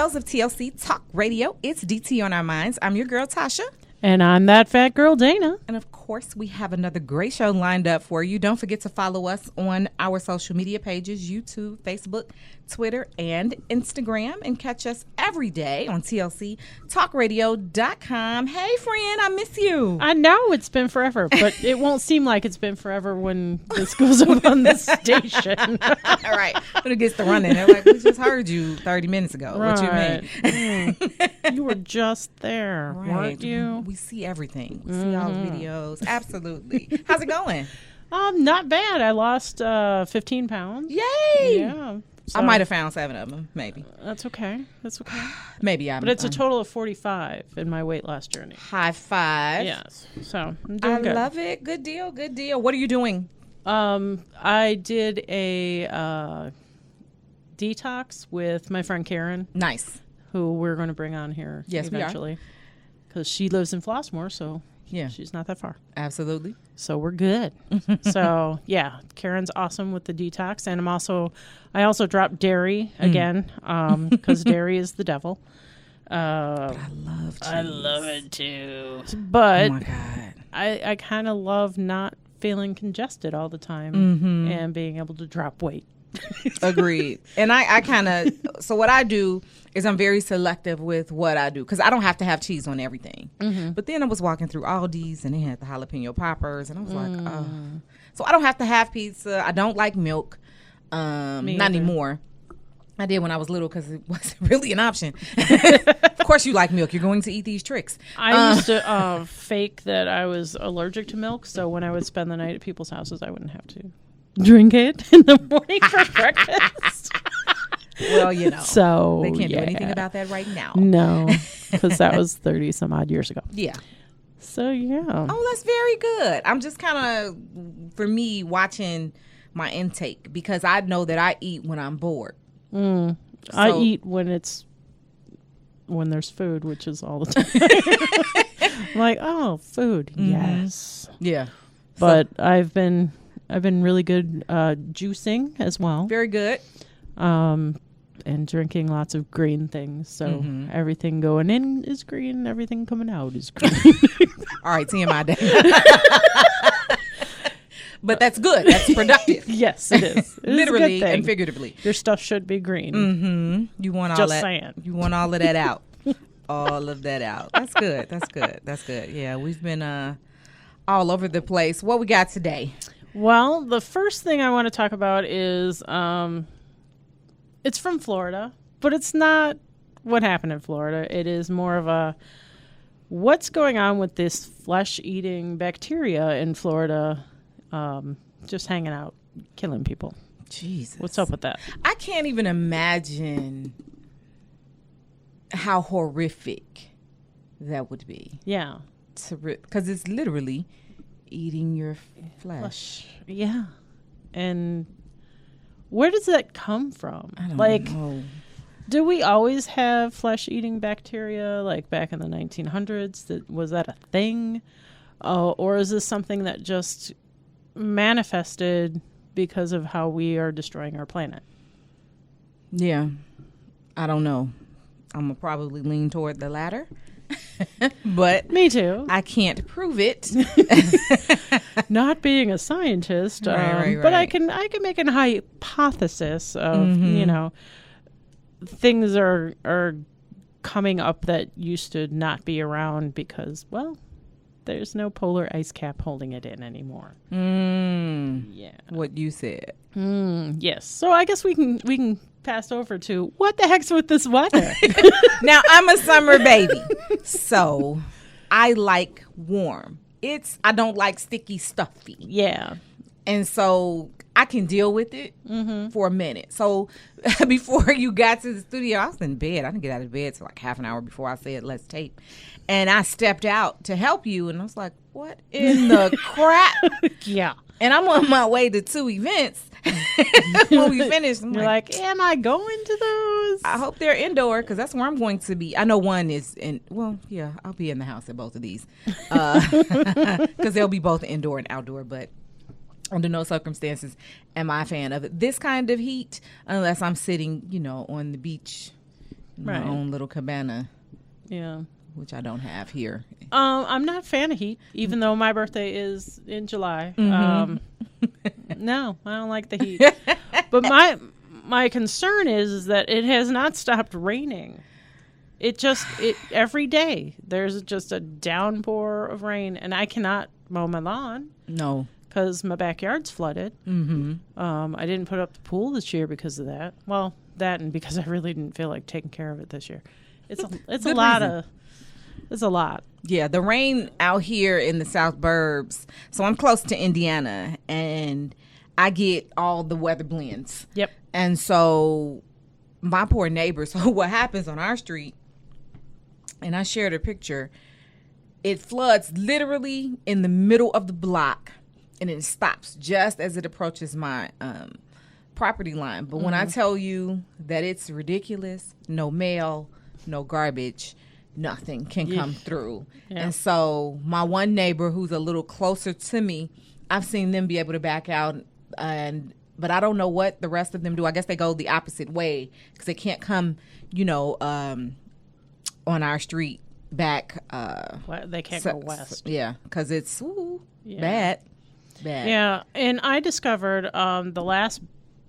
studios of TLC Talk Radio. It's DT on our minds. I'm your girl, Tasha. And I'm that fat girl, Dana. And of course, we have another great show lined up for you. Don't forget to follow us on our social media pages, YouTube, Facebook, Twitter, and Instagram. And catch us every day on TLCTalkRadio.com. Hey, friend, I miss you. I know it's been forever, but it won't seem like it's been forever when this goes up on the station. All right. When it gets to running, they're like, we just heard you 30 minutes ago. Right. What you mean? You were just there, weren't you? We see everything. We see all the videos. Absolutely. How's it going? Not bad. I lost 15 pounds. Yay! Yeah. So I might have found 7 of them, maybe. That's okay. That's okay. Maybe But it's a total of 45 in my weight loss journey. High five. Yes. So I'm doing good. I love it. Good deal. Good deal. What are you doing? I did a detox with my friend Karen. Nice. Who we're going to bring on here eventually. Because she lives in Flossmoor, so yeah, she's not that far. Absolutely. So we're good. So yeah, Karen's awesome with the detox, and I also dropped dairy again because dairy is the devil. But I love cheese. I love it too. But oh my God, I kind of love not feeling congested all the time and being able to drop weight. Agreed. And I kind of, so what I do is I'm very selective with what I do because I don't have to have cheese on everything. But then I was walking through Aldi's and they had the jalapeno poppers and I was like, oh. So I don't have to have pizza. I don't like milk. Not anymore. I did when I was little because it wasn't really an option. Of course you like milk. You're going to eat these tricks. I used to fake that I was allergic to milk, so when I would spend the night at people's houses, I wouldn't have to drink it in the morning for breakfast. Well, you know. So they can't do anything about that right now. No, because that was 30 some odd years ago. Yeah. So, yeah. Oh, that's very good. I'm just kind of, for me, watching my intake because I know that I eat when I'm bored. So, I eat when there's food, which is all the time. I'm like, oh, food. Yes. Yeah. But I've been really good juicing as well. Very good. And drinking lots of green things. So everything going in is green. Everything coming out is green. All right, TMI day. But that's good. That's productive. Yes, it is. Literally and figuratively. Your stuff should be green. You want all Just that. saying. You want all of that out. All of that out. That's good. That's good. That's good. Yeah, we've been all over the place. What we got today? Well, the first thing I want to talk about is it's from Florida, but it's not what happened in Florida. It is more of a what's going on with this flesh-eating bacteria in Florida just hanging out, killing people. Jesus. What's up with that? I can't even imagine how horrific that would be. Yeah. Because it's literally eating your flesh. Yeah. And where does that come from? I don't know. Do we always have flesh-eating bacteria, like back in the 1900s? Was that a thing? Or is this something that just manifested because of how we are destroying our planet? Yeah. I don't know. I'm going to probably lean toward the latter. But me too. I can't prove it. Not being a scientist, right. But I can make a hypothesis of things are coming up that used to not be around because, well, there's no polar ice cap holding it in anymore. Yeah, what you said. Yes. So I guess we can pass over to what the heck's with this weather. Now I'm a summer baby, so I like warm. I don't like sticky, stuffy. Yeah. And so I can deal with it for a minute. So before you got to the studio, I was in bed. I didn't get out of bed till like half an hour before I said, let's tape. And I stepped out to help you. And I was like, what in the crap? Yeah. And I'm on my way to 2 events. When we finish, you're like, am I going to those? I hope they're indoor because that's where I'm going to be. I know one is in, well, yeah, I'll be in the house at both of these because they'll be both indoor and outdoor. But under no circumstances am I a fan of it. This kind of heat, unless I'm sitting, on the beach, my own little cabana. Yeah. Which I don't have here. I'm not a fan of heat, even though my birthday is in July. No, I don't like the heat. But my concern is that it has not stopped raining. It every day there's just a downpour of rain, and I cannot mow my lawn. No. Because my backyard's flooded. I didn't put up the pool this year because of that. Well, that and because I really didn't feel like taking care of it this year. It's a lot. It's a lot. Yeah, the rain out here in the South Burbs. So I'm close to Indiana, and I get all the weather blends. Yep. And so my poor neighbors. So what happens on our street? And I shared a picture. It floods literally in the middle of the block, and it stops just as it approaches my property line. But when I tell you that it's ridiculous, no mail, no garbage, nothing can come through. Yeah. And so my one neighbor who's a little closer to me, I've seen them be able to back out, but I don't know what the rest of them do. I guess they go the opposite way because they can't come, on our street back. They can't go west. Yeah, because it's bad. Yeah, and I discovered the last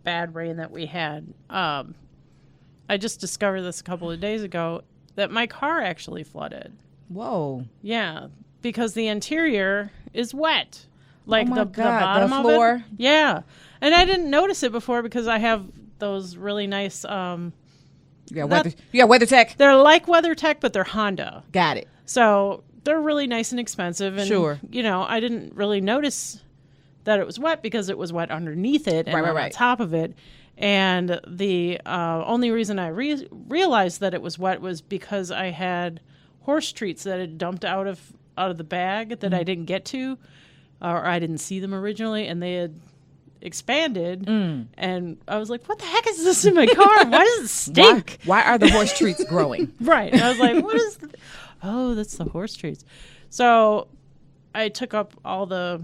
bad rain that we had. I just discovered this a couple of days ago that my car actually flooded. Whoa. Yeah, because the interior is wet. Like the bottom the floor. of it. Yeah. And I didn't notice it before because I have those really nice WeatherTech. They're like WeatherTech, but they're Honda. Got it. So they're really nice and expensive. And, sure. I didn't really notice that it was wet because it was wet underneath it and on top of it. And the only reason I realized that it was wet was because I had horse treats that had dumped out of the bag that I didn't get to, or I didn't see them originally, and they had expanded. And I was like, what the heck is this in my car? Why does it stink? Why are the horse treats growing? Right. And I was like, what is oh, that's the horse treats. So I took up all the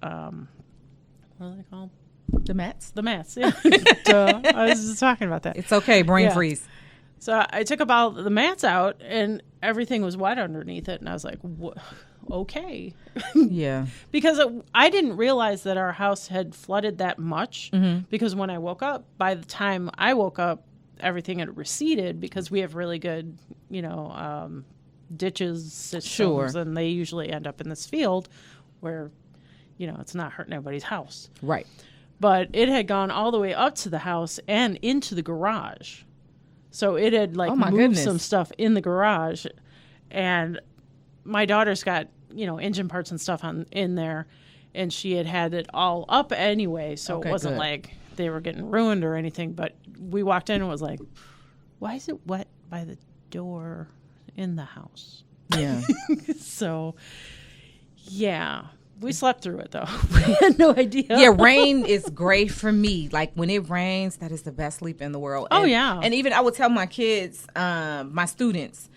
what are they called? The mats? The mats, yeah. I was just talking about that. It's okay, brain freeze. So I took up all the mats out, and everything was wet underneath it, and I was like, okay. Yeah. Because I didn't realize that our house had flooded that much, because when I woke up, by the time I woke up, everything had receded because we have really good, ditches systems, and they usually end up in this field where, it's not hurting anybody's house. Right. But it had gone all the way up to the house and into the garage. So it had moved some stuff in the garage. And my daughter's got, engine parts and stuff in there. And she had it all up anyway. So it wasn't like they were getting ruined or anything. But we walked in and was like, why is it wet by the door in the house? Yeah. So, yeah. We slept through it, though. We had no idea. Yeah, rain is great for me. Like, when it rains, that is the best sleep in the world. Oh, yeah. And even I would tell my kids, my students,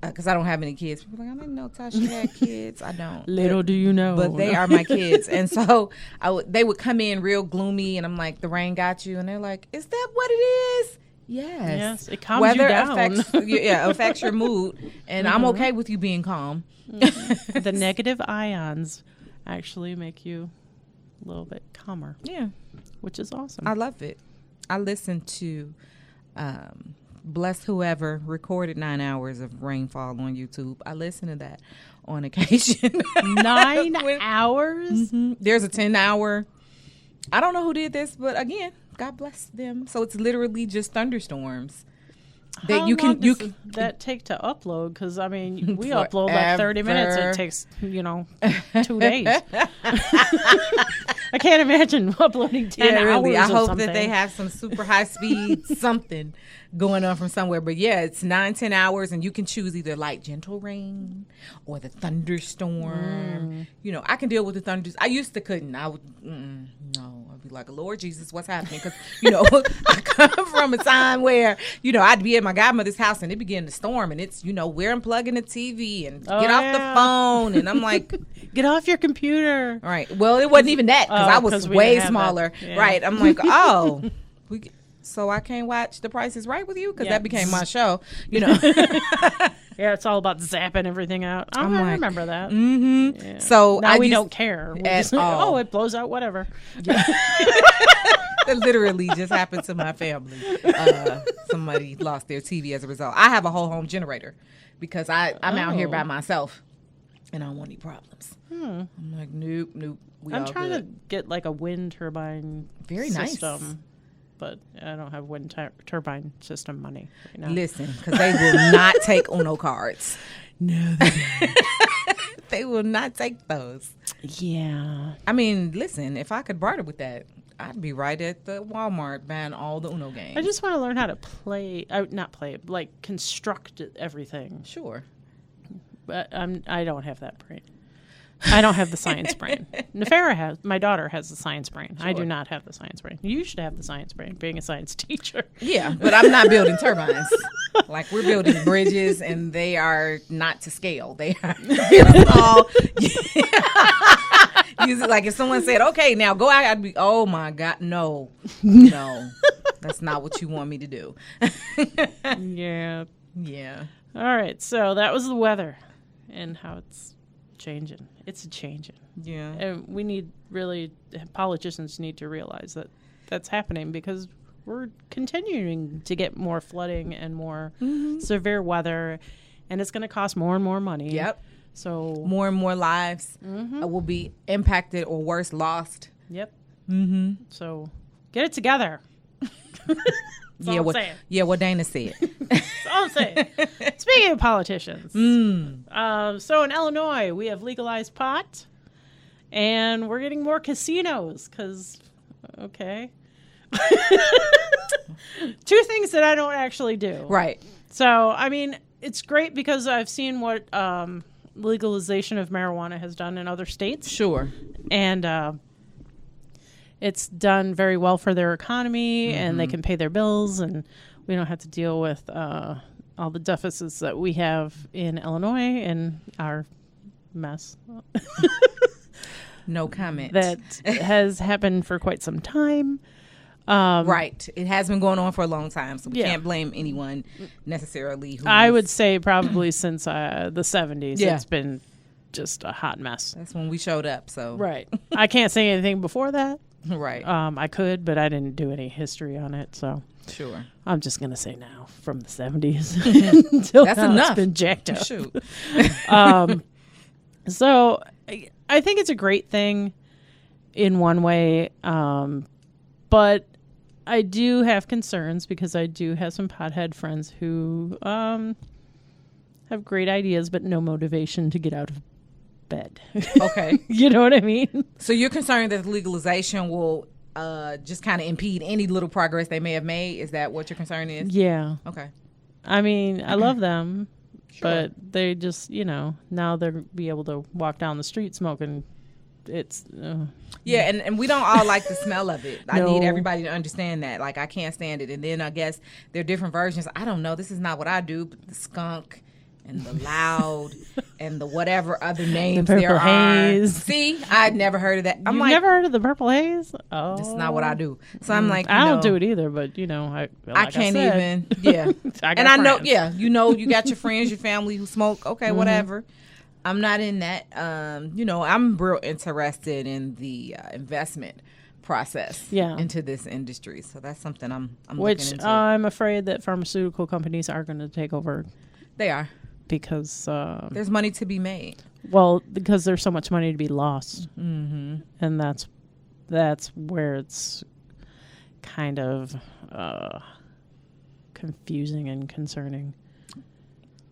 because I don't have any kids. People are like, I didn't know Tasha had kids. I don't. Little do you know. But they are my kids. And so they would come in real gloomy, and I'm like, the rain got you? And they're like, is that what it is? Yes. It calms you down. Affects your mood. And I'm okay with you being calm. The negative ions actually make you a little bit calmer. Yeah. Which is awesome. I love it. I listen to Bless Whoever recorded 9 hours of rainfall on YouTube. I listen to that on occasion. 9 hours? Mm-hmm. There's a 10-hour. I don't know who did this, but again, God bless them. So it's literally just thunderstorms. How long does that take to upload? Because, we upload like 30 minutes. It takes, 2 days. I can't imagine uploading 10 hours really. I hope something. that they have some super high speed something going on from somewhere. But yeah, it's 9-10 hours, and you can choose either light, gentle rain or the thunderstorm. I can deal with the thunders. I used to couldn't. I would no. I'd be like, Lord Jesus, what's happening? Because I come from a time where I'd be at my godmother's house and it began to storm, and it's we're unplugging the TV and get off the phone, and I'm like, get off your computer. All right. Well, it wasn't even that because I was way smaller. Yeah. Right. I'm like, so I can't watch The Price is Right with you? Because Yeah. that became my show, you know. Yeah, it's all about zapping everything out. I remember that. Mm-hmm. Yeah. So now we don't care. We at just, all. Oh, it blows out, whatever. That literally just happened to my family. Somebody lost their TV as a result. I have a whole home generator because I'm out here by myself and I don't want any problems. I'm like, nope. I'm trying to get like a wind turbine Very system, nice. but I don't have wind turbine system money right now. Listen, because they will not take Uno cards. No. They will not take those. Yeah. I mean, listen, if I could barter with that, I'd be right at the Walmart buying all the Uno games. I just want to learn how to play, not play, like construct everything. Sure. But I don't have that brain. I don't have the science brain. My daughter has the science brain. Sure. I do not have the science brain. You should have the science brain, being a science teacher. Yeah, but I'm not building turbines. Like, we're building bridges, and they are not to scale. They are small. Like, if someone said, okay, now go out, I'd be, oh, my God, no. That's not what you want me to do. Yeah. Yeah. All right, so that was the weather and how it's changing. It's changing. Yeah. And politicians need to realize that that's happening because we're continuing to get more flooding and more severe weather, and it's going to cost more and more money. Yep. So more and more lives will be impacted or worse, lost. Yep. Mm-hmm. So get it together. That's all I'm saying. Yeah, what Dana said. That's all I'm saying. Speaking of politicians, so in Illinois, we have legalized pot, and we're getting more casinos because, okay. Two things that I don't actually do. Right. So, I mean, it's great because I've seen what legalization of marijuana has done in other states. Sure. And it's done very well for their economy, and they can pay their bills, and we don't have to deal with all the deficits that we have in Illinois and our mess. No comment. That has happened for quite some time. Right. It has been going on for a long time, so we can't blame anyone necessarily. I would say probably since the 70s, it's been just a hot mess. That's when we showed up, so. Right. I can't say anything before that. Right. I could, but I didn't do any history on it, so. Sure. I'm just going to say now, from the 70s. Until that's now, enough. It's been jacked up. Shoot. So I think it's a great thing in one way, but I do have concerns because I do have some pothead friends who have great ideas but no motivation to get out of bed. Okay. You know what I mean? So you're concerned that legalization will just kind of impede any little progress they may have made? Is that what your concern is? Yeah. Okay. I mean, I love them, Sure. but they just, now they'll be able to walk down the street smoking. It's yeah, and we don't all like the smell of it. I No. need everybody to understand that. Like, I can't stand it. And then I guess there are different versions. I don't know. This is not what I do. But the skunk and the loud and the whatever other names The there purple haze. are. See, I'd never heard of that. I'm You've like, never heard of the purple haze? Oh, that's not what I do. So I'm like, I don't do it either. But I can't even. Yeah, I got and I know. friends. Yeah, you got your friends, your family who smoke. Okay, whatever. I'm not in that. I'm real interested in the investment process into this industry. So that's something I'm Which looking into. I'm afraid that pharmaceutical companies are going to take over They are. because There's money to be made. because there's so much money to be lost, and that's where it's kind of confusing and concerning.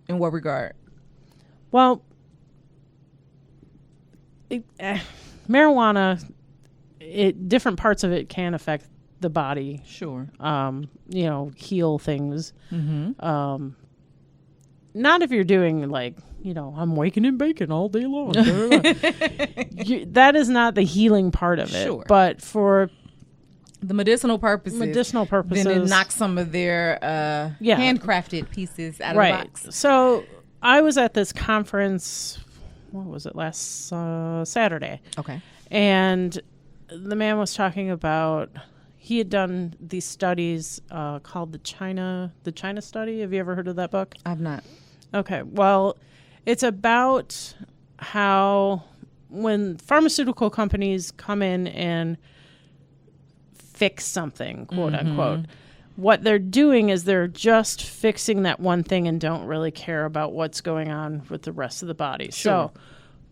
In what regard? Well, marijuana, different parts of it can affect the body. Sure. Heal things. Not if you're doing I'm waking and baking all day long. That is not the healing part of it. Sure. But for The medicinal purposes. purposes. Then it knocks some of their handcrafted pieces out of the box. So I was at this conference, what was it, last Saturday? Okay. And the man was talking about, he had done these studies called the China study. Have you ever heard of that book? I've not. Okay. Well, it's about how when pharmaceutical companies come in and fix something, quote unquote, what they're doing is they're just fixing that one thing and don't really care about what's going on with the rest of the body. Sure. So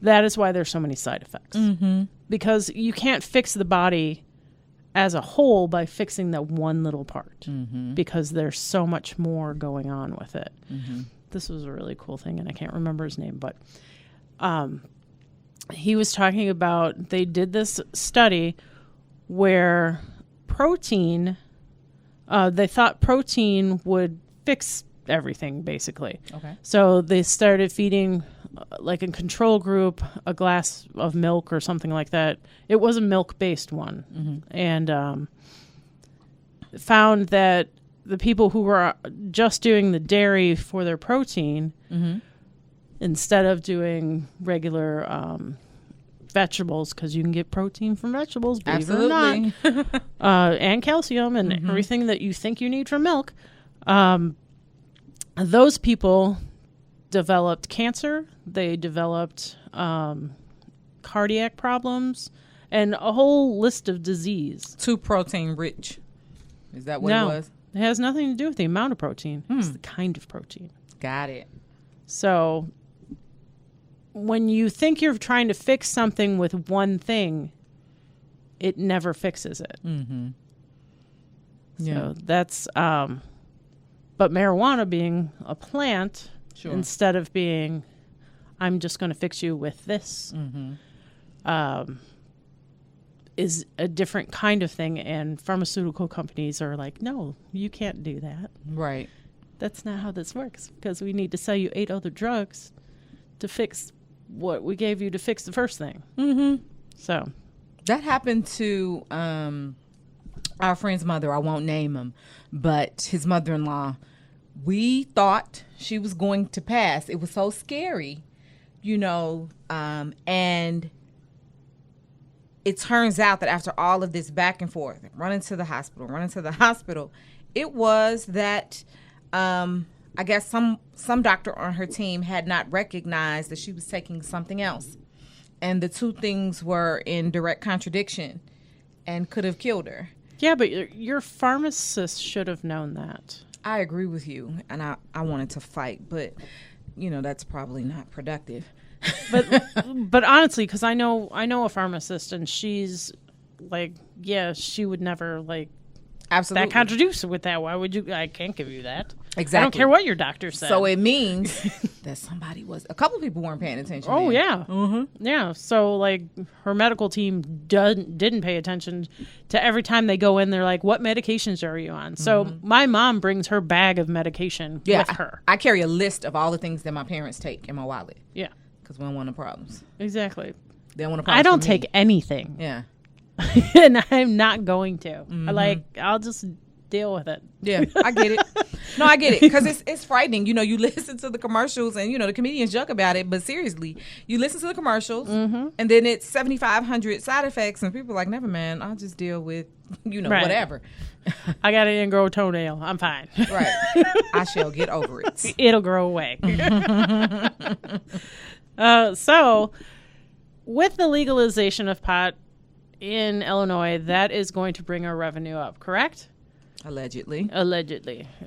that is why there's so many side effects. Because you can't fix the body as a whole by fixing that one little part, because there's so much more going on with it. This was a really cool thing, and I can't remember his name, but he was talking about, they did this study where protein, they thought protein would fix everything, basically. Okay. So they started feeding, like a control group, a glass of milk or something like that. It was a milk-based one. And found that the people who were just doing the dairy for their protein, instead of doing regular vegetables, because you can get protein from vegetables, believe it or not, and calcium and everything that you think you need from milk, those people developed cancer, they developed cardiac problems, and a whole list of disease. Too protein rich. Is that what No, it was? it has nothing to do with the amount of protein. It's the kind of protein. Got it. So when you think you're trying to fix something with one thing, it never fixes it. Yeah. So that's, but marijuana being a plant, instead of being, I'm just going to fix you with this, is a different kind of thing. And pharmaceutical companies are like, no, you can't do that. Right. That's not how this works, because we need to sell you 8 other drugs to fix what we gave you to fix the first thing. So that happened to our friend's mother. I won't name him, but his mother-in-law. We thought she was going to pass. It was so scary, and it turns out that after all of this back and forth, running to the hospital, it was that I guess some doctor on her team had not recognized that she was taking something else. And the two things were in direct contradiction and could have killed her. Yeah, but your pharmacist should have known that. I agree with you, and I wanted to fight, but, that's probably not productive. But honestly, because I know a pharmacist, and she's like, yeah, she would never, like, absolutely. That contradicts with that. Why would you? I can't give you that. Exactly. I don't care what your doctor said. So it means that a couple of people weren't paying attention. Oh, yeah. Yeah. So, like, her medical team didn't pay attention to every time they go in. They're like, what medications are you on? So my mom brings her bag of medication with her. I carry a list of all the things that my parents take in my wallet. Yeah. Because we don't want no problems. Exactly. They don't want to. I don't take anything. Yeah. And I'm not going to. I'll just deal with it. Yeah, I get it. No, I get it, because it's frightening. You listen to the commercials, and the comedians joke about it, but seriously, you listen to the commercials, and then it's 7,500 side effects, and people are like, never mind, I'll just deal with whatever. I got an ingrown toenail. I'm fine. Right. I shall get over it. It'll grow away. So, with the legalization of pot in Illinois, that is going to bring our revenue up, correct? Allegedly.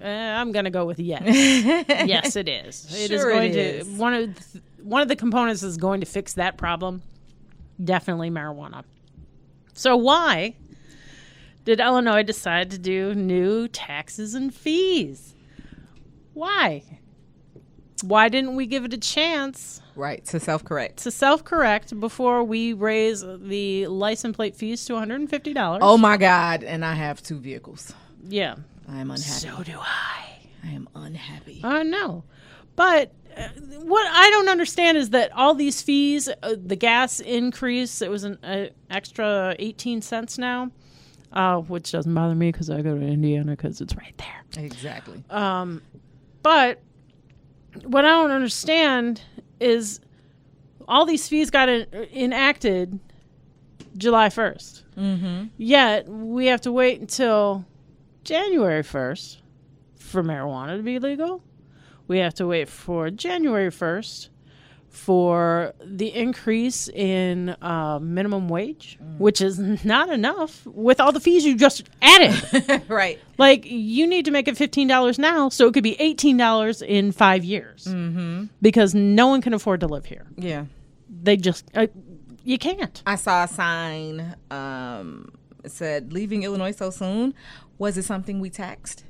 I'm going to go with yes. Yes, it is. It is going to. One of the components is going to fix that problem. Definitely marijuana. So why did Illinois decide to do new taxes and fees? Why? Why didn't we give it a chance? Right, to self-correct. Before we raise the license plate fees to $150. Oh, my God. And I have 2 vehicles. Yeah. I am unhappy. So do I. I am unhappy. I know. But what I don't understand is that all these fees, the gas increase, it was an extra 18 cents now, which doesn't bother me because I go to Indiana because it's right there. Exactly. But what I don't understand is all these fees got enacted July 1st. Yet we have to wait until January 1st for marijuana to be legal. We have to wait for January 1st for the increase in minimum wage, which is not enough with all the fees you just added. Right. Like, you need to make it $15 now, so it could be $18 in 5 years. Because no one can afford to live here. Yeah. They just, you can't. I saw a sign, it said, leaving Illinois so soon. Was it something we taxed?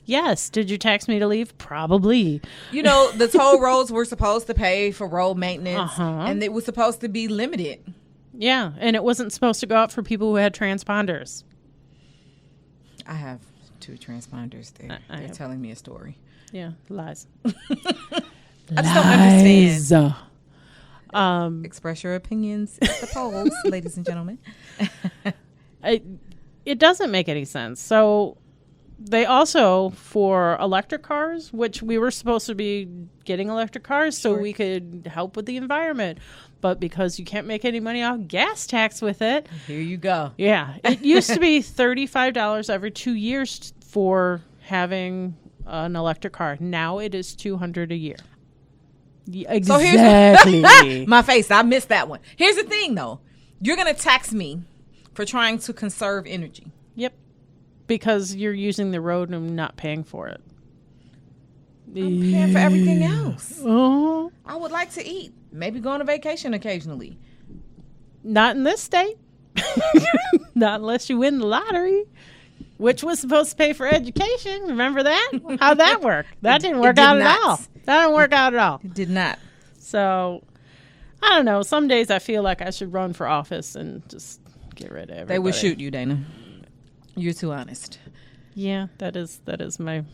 Yes. Did you tax me to leave? Probably. You know, the toll roads were supposed to pay for road maintenance, and it was supposed to be limited. Yeah, and it wasn't supposed to go out for people who had transponders. I have 2 transponders there. They're telling me a story. Yeah, lies. I just don't understand. Express your opinions at the polls, ladies and gentlemen. It doesn't make any sense. So they also, for electric cars, which we were supposed to be getting electric cars so we could help with the environment. But because you can't make any money off gas tax with it. Here you go. Yeah. It used to be $35 every 2 years for having an electric car. Now it is $200 a year. Exactly. So here's my face. I missed that one. Here's the thing, though. You're going to tax me for trying to conserve energy. Yep. Because you're using the road and not paying for it. I'm paying for everything else. Oh. I would like to eat. Maybe go on a vacation occasionally. Not in this state. Not unless you win the lottery, which was supposed to pay for education. Remember that? How'd that work? That didn't work out at all. That didn't work out at all. It did not. So, I don't know. Some days I feel like I should run for office and just get rid of everybody. They would shoot you, Dana. You're too honest. Yeah, that is my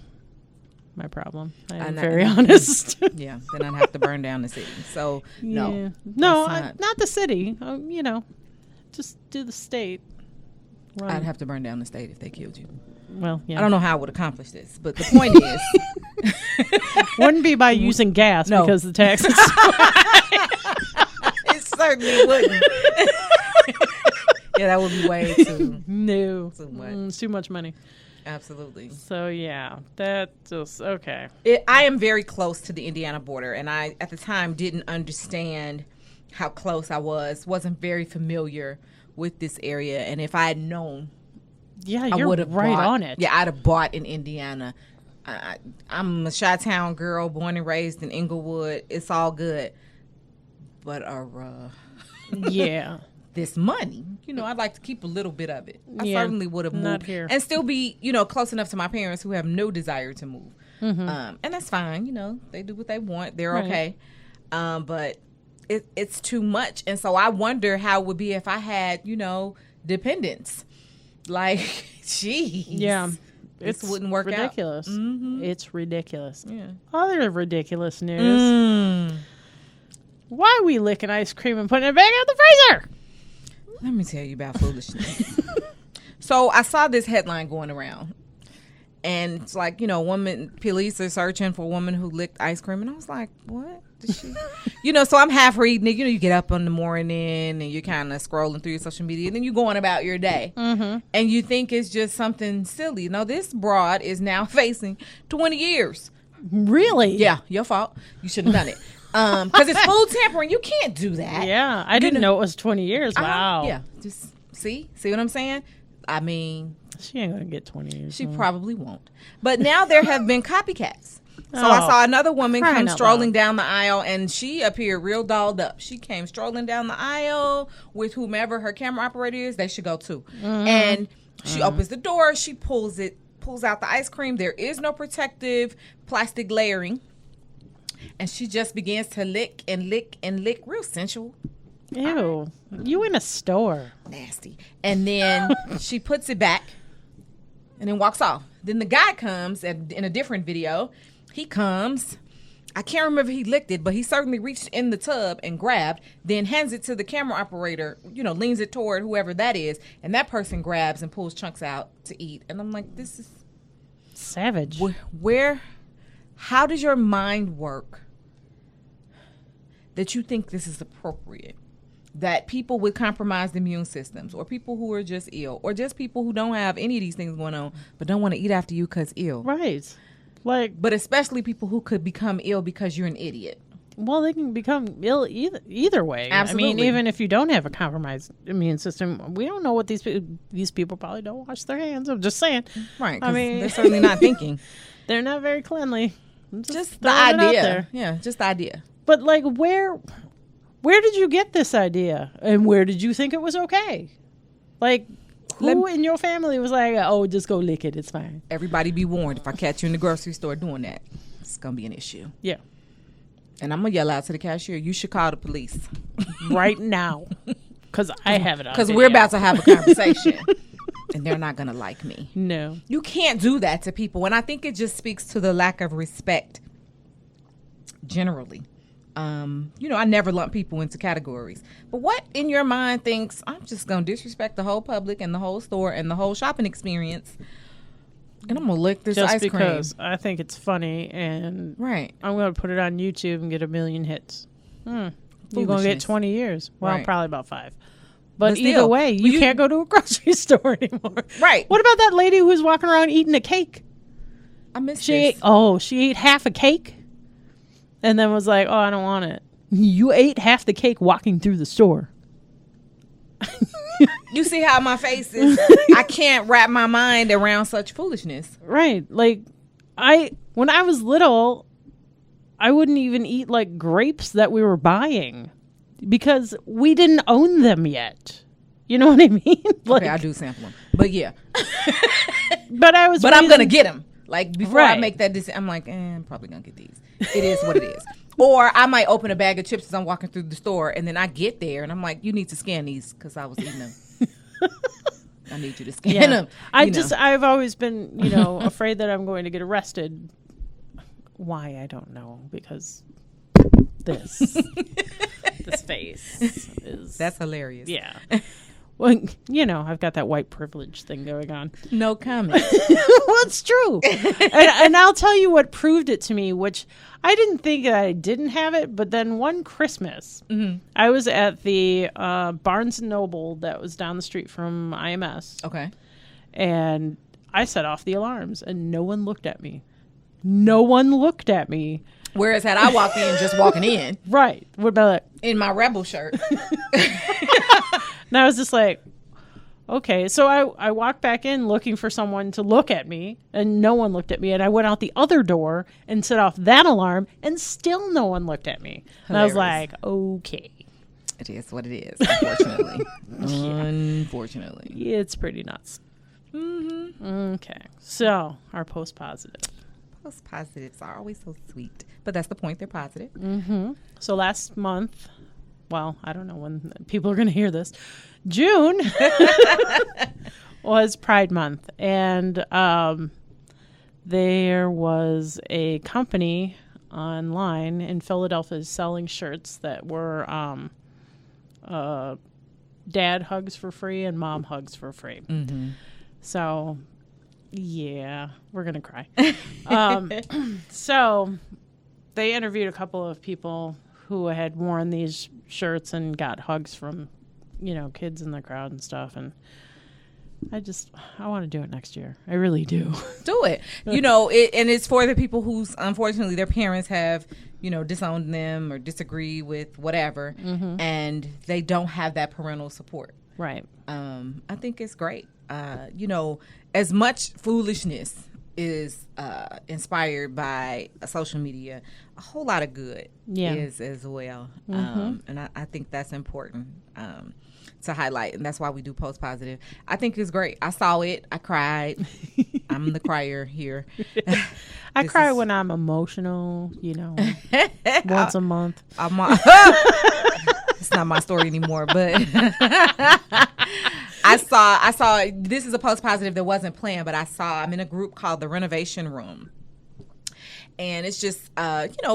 problem. I'm very honest. Yeah, then I'd have to burn down the city. So, no. Yeah. No, not the city. You know, just do the state. Run. I'd have to burn down the state if they killed you. Well, yeah. I don't know how I would accomplish this, but the point is... Wouldn't be by using gas because the taxes... It certainly wouldn't. Yeah, that would be way too... No. Too much. Too much money. Absolutely. So, yeah, that just... Okay. I am very close to the Indiana border, and I, at the time, didn't understand how close I was. Wasn't very familiar with this area, and if I had known... Yeah, I you're right on it. Yeah, I'd have bought in Indiana. I'm a Chi-Town girl, born and raised in Inglewood. It's all good. But yeah, this money, I'd like to keep a little bit of it. I Yeah, certainly would have moved not here. and still be, close enough to my parents who have no desire to move. And that's fine. They do what they want. They're Right. okay. But it's too much. And so I wonder how it would be if I had, dependents. Like, geez. Yeah. This wouldn't work ridiculous. out. Mm-hmm. It's ridiculous. Yeah. Other ridiculous news. Why are we licking ice cream and putting it back in the freezer? Let me tell you about foolishness. So I saw this headline going around. And it's like, police are searching for a woman who licked ice cream. And I was like, what? Did she? So I'm half reading it. You get up in the morning and you're kind of scrolling through your social media. And then you're going about your day. Mm-hmm. And you think it's just something silly. No, this broad is now facing 20 years. Really? Yeah, your fault. You shouldn't have done it. Because it's food tampering. You can't do that. Yeah, I didn't know it was 20 years. Wow. Yeah, just see what I'm saying? I mean... She ain't going to get 20 years. She probably won't. But now there have been copycats. So I saw another woman come strolling down the aisle, and she appeared real dolled up. She came strolling down the aisle with whomever her camera operator is. They should go too. And she opens the door. She pulls out the ice cream. There is no protective plastic layering. And she just begins to lick and lick and lick. Real sensual. Ew. You in a store. Nasty. And then she puts it back and then walks off. Then the guy comes in a different video. He comes. I can't remember if he licked it, but he certainly reached in the tub and grabbed, then hands it to the camera operator, leans it toward whoever that is, and that person grabs and pulls chunks out to eat. And I'm like, this is... Savage. How does your mind work that you think this is appropriate? that people with compromised immune systems, or people who are just ill, or just people who don't have any of these things going on but don't want to eat after you because ill. Right. Like, but especially people who could become ill because you're an idiot. Well, they can become ill either way. Absolutely. I mean, even if you don't have a compromised immune system, we don't know what these people probably don't wash their hands. I'm just saying. Right. I mean, they're certainly not thinking. They're not very cleanly. Just the idea. Yeah, just the idea. But like, where did you get this idea, and where did you think it was okay? Like, who in your family was like, "Oh, just go lick it, it's fine"? Everybody be warned. If I catch you in the grocery store doing that, it's gonna be an issue. Yeah. And I'm going to yell out to the cashier, you should call the police. Right now. Because I have it on Because we're about to have a conversation. And they're not going to like me. No. You can't do that to people. And I think it just speaks to the lack of respect generally. I never lump people into categories. But what in your mind thinks, I'm just going to disrespect the whole public and the whole store and the whole shopping experience, and I'm going to lick this just ice cream. Just because I think it's funny, and right. I'm going to put it on YouTube and get 1 million hits. You're going to get 20 years. Well, right. Probably about 5. But still, either way, you can't go to a grocery store anymore. Right. What about that lady who was walking around eating a cake? I missed this. She ate half a cake and then was like, I don't want it. You ate half the cake walking through the store. You see how my face is? I can't wrap my mind around such foolishness. Right. Like, when I was little, I wouldn't even eat like grapes that we were buying because we didn't own them yet. You know what I mean? Like, okay, I do sample them, but yeah. But I'm gonna get them. Like before I make that decision, I'm like, I'm probably gonna get these. It is what it is. Or I might open a bag of chips as I'm walking through the store, and then I get there, and I'm like, you need to scan these because I was eating them. I need you to scan them. I've always been, afraid that I'm going to get arrested. Why? I don't know, because this face is... That's hilarious. Yeah. Well, I've got that white privilege thing going on. No comment. Well, it's true. and I'll tell you what proved it to me, which I didn't think that I didn't have it, but then one Christmas, I was at the Barnes & Noble that was down the street from IMS. Okay. And I set off the alarms, and no one looked at me. No one looked at me. Whereas had I walked in just walking in. Right. What about that? In my Rebel shirt. And I was just like, okay. So I walked back in looking for someone to look at me, and no one looked at me. And I went out the other door and set off that alarm, and still no one looked at me. Hilarious. And I was like, okay. It is what it is, unfortunately. Yeah. Unfortunately. It's pretty nuts. Mm-hmm. Okay. So, our post-positive. Post-positives are always so sweet. But that's the point. They're positive. Mm-hmm. So, last month... Well, I don't know when people are going to hear this. June was Pride Month. And there was a company online in Philadelphia selling shirts that were dad hugs for free and mom hugs for free. Mm-hmm. So, yeah, we're going to cry. So they interviewed a couple of people who had worn these shirts and got hugs from, kids in the crowd and stuff. And I want to do it next year. I really do. Do it. And it's for the people who's, unfortunately, their parents have, disowned them or disagree with whatever. Mm-hmm. And they don't have that parental support. Right. I think it's great. As much foolishness is inspired by social media, a whole lot of good is as well. Mm-hmm. And I think that's important to highlight, and that's why we do Post Positive. I think it's great. I saw it. I cried. I'm the crier here. I cry when I'm emotional, once a month. It's not my story anymore, but I saw this is a Post Positive that wasn't planned, but I'm in a group called the Renovation Room. And it's just,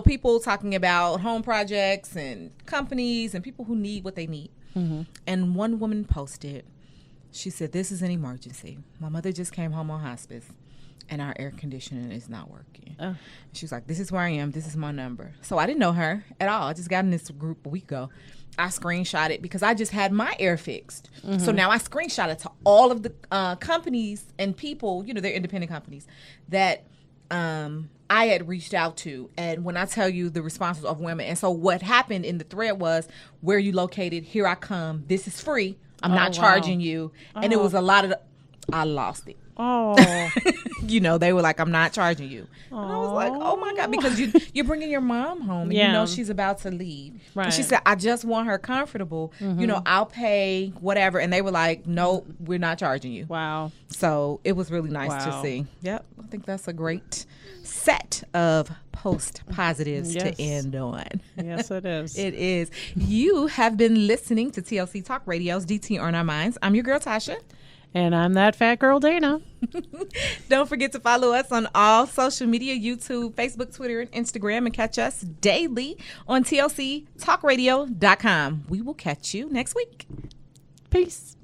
people talking about home projects and companies and people who need what they need. Mm-hmm. And one woman posted, she said, "This is an emergency. My mother just came home on hospice and our air conditioning is not working." She was like, "This is where I am. This is my number." So I didn't know her at all. I just got in this group a week ago. I screenshot it because I just had my air fixed. So now I screenshot it to all of the companies and people, you know, they're independent companies that I had reached out to. And when I tell you the responses of women, and so what happened in the thread was, where you located? Here I come. This is free. I'm not charging you. And it was a lot of I lost it. Oh, you know, they were like, I'm not charging you. And I was like, oh my God, because you're bringing your mom home and you know she's about to leave. Right. And she said, I just want her comfortable. You know, I'll pay whatever. And they were like, nope, we're not charging you. wow. So it was really nice to see. Yep. I think that's a great set of post positives to end on. Yes, it is. It is. You have been listening to TLC Talk Radio's DT on Our Minds. I'm your girl, Tasha. And I'm that fat girl, Dana. Don't forget to follow us on all social media, YouTube, Facebook, Twitter, and Instagram, and catch us daily on TLCTalkRadio.com. We will catch you next week. Peace.